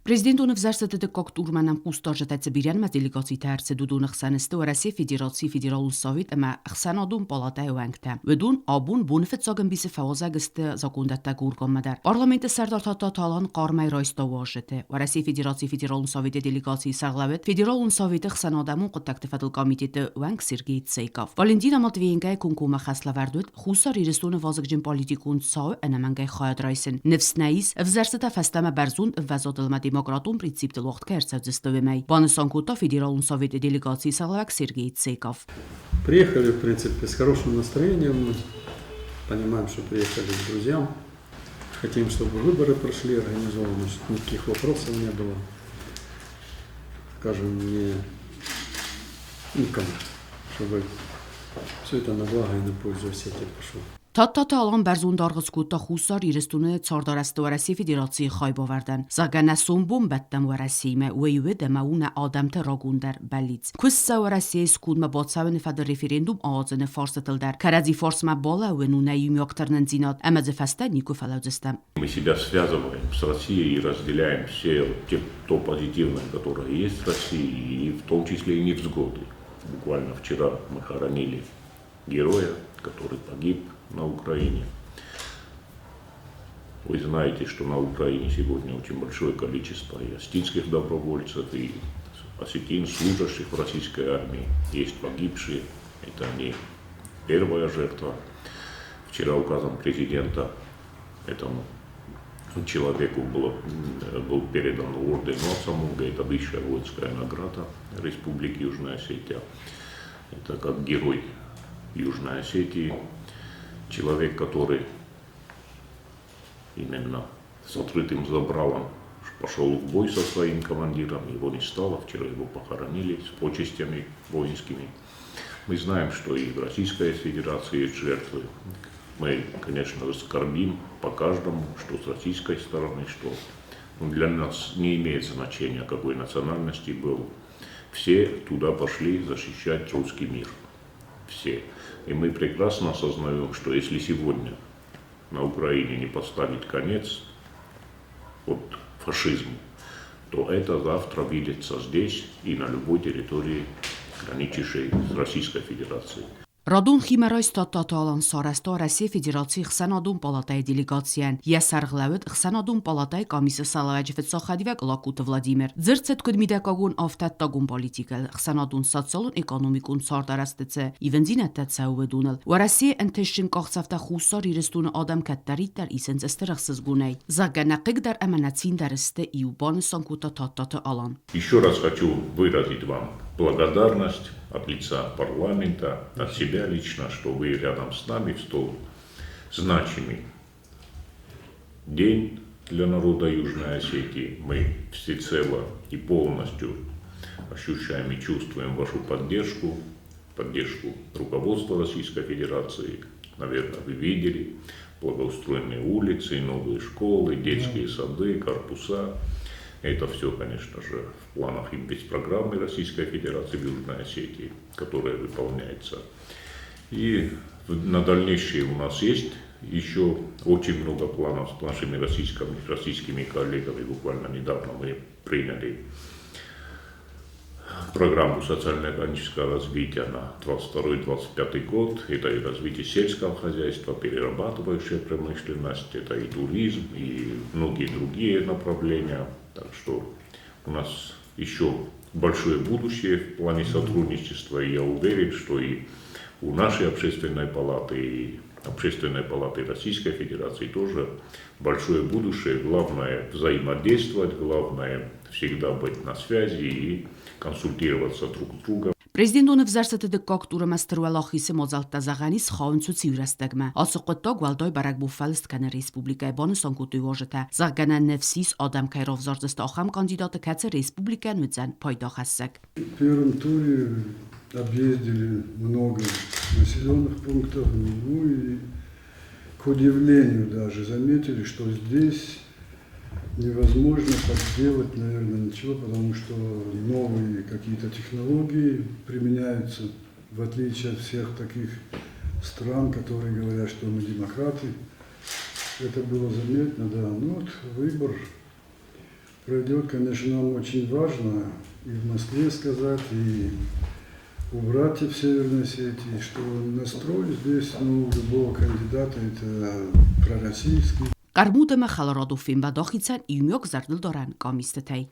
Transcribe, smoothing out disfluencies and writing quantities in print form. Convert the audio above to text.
Президент университеты коктурманам кустажет цибирян делегации терце дудун хсанесте و Россия Федерации Федералун Совет эма хсанадун палатай вангта. Ведун абун бунфет заган бисе фавазагсте загундатта гургамадар. Парламент сардар тата талан qarmay райста важете. و Россия Федерации Федералун Совет делегации сарлавет Федералун Совет хсанадамун قتكتفت الكوميتет ванг Сергей Цейков. Валентина Матвеенгай кункума хаславардут хусар ирестун вазгжин политикун сау энамангай خواهد رایسن. نفس نایس وزارت فستم برزون وزادل демократун принцип лохт керцевзестовемей. Пан Санкута Федералун Совет делегации Салавак Сергей Цейков. Приехали, в принципе, с хорошим настроением. Мы понимаем, что приехали к друзьям. Хотим, чтобы выборы прошли организованно, чтобы никаких вопросов не было. Скажем, никому, чтобы все это на благо и на пользу всех пошло. Тата алан برزون دارغسکوتا خوسار ایرستونه چاردارست و رسی فدراسی خای باوردن. زگن سومبوم بدم و رسیمه و یوه دماون آدم تراگوندر بلیت. کس و رسی سکود ما بادساون فدر رفرندوم آزن فارستل در. کرازی فارس ما بالا و نونه یومیاکترنن زینات. اما زفسته نیکو فلاوزستم. Мы себя связываем с Россией и разделяем все то позитивное, которое есть в России, и в том числе и невзгоды. Буквально вчера мы хоронили героя, который погиб на Украине. Вы знаете, что на Украине сегодня очень большое количество и осетинских добровольцев, и осетин, служащих в российской армии. Есть погибшие, это не первая жертва. Вчера указом президента этому человеку был передан орден Осамунга, это высшая воинская награда Республики Южная Осетия. Это как герой Южной Осетии. Человек, который именно с открытым забралом пошел в бой со своим командиром, его не стало, вчера его похоронили с почестями воинскими. Мы знаем, что и в Российской Федерации есть жертвы. Мы, конечно, скорбим по каждому, что с российской стороны, что для нас не имеет значения, какой национальности был. Все туда пошли защищать русский мир. Все. И мы прекрасно осознаем, что если сегодня на Украине не поставить конец от фашизму, то это завтра видится здесь и на любой территории, граничащей с Российской Федерацией. Радун химарайс татталан сарасто Россия Федерации хсанадун палатай делегациян. Я сарглавет хсанадун палатай комиссия салаваджифет сахадивак Лакут Владимир. Зерцет кудмидакагун афтаттагун политикал хсанадун социалун экономикун сардарастце. Ивензинетtet сауведунал. و Россия انتشن قاخصفت خوسار ирестун адам каттарит дар исенц эстерахсыз гунай. Загганақыг дар аманатсин дарсте иубан санкута таттаты алан. Еще раз хочу выразить вам благодарность от лица парламента, от себя лично, что вы рядом с нами в столь значимый день для народа Южной Осетии. Мы всецело и полностью ощущаем и чувствуем вашу поддержку руководства Российской Федерации. Наверное, вы видели благоустроенные улицы, новые школы, детские сады, корпуса. Это все, конечно же, в планах и без программы Российской Федерации в Южной Осетии, которая выполняется. И на дальнейшее у нас есть еще очень много планов с нашими российскими коллегами. Буквально недавно мы приняли программу социально-экономического развития на 22-25 год. Это и развитие сельского хозяйства, перерабатывающая промышленность, это и туризм, и многие другие направления. Так что у нас еще большое будущее в плане сотрудничества, и я уверен, что и у нашей общественной палаты, и общественной палаты Российской Федерации тоже большое будущее. Главное взаимодействовать, главное всегда быть на связи и консультироваться друг с другом. Президент университети коктура мастеруалахиси мозалта заганис хаунцу циврастагма. Асоқотта гвалдай барак буфалст кана республика баны санкутуй важета. Загана нефсис адам кайровзардыст ахам кандидаты каце республика нудзан пайда хассак. В первом туре объездили много населенных пунктов, ну и к удивлению даже заметили, что здесь невозможно подделать, наверное, ничего, потому что новые какие-то технологии применяются, в отличие от всех таких стран, которые говорят, что мы демократы. Это было заметно, да. Ну вот выбор пройдет, конечно, нам очень важно и в Москве сказать, и у братьев в Северной Осетии, что настрой здесь, ну, любого кандидата это пророссийский. Կարմուտը մը խալարադուֆին բադոխիցան իումյոք զարդլ դորան կամիստը թեյ։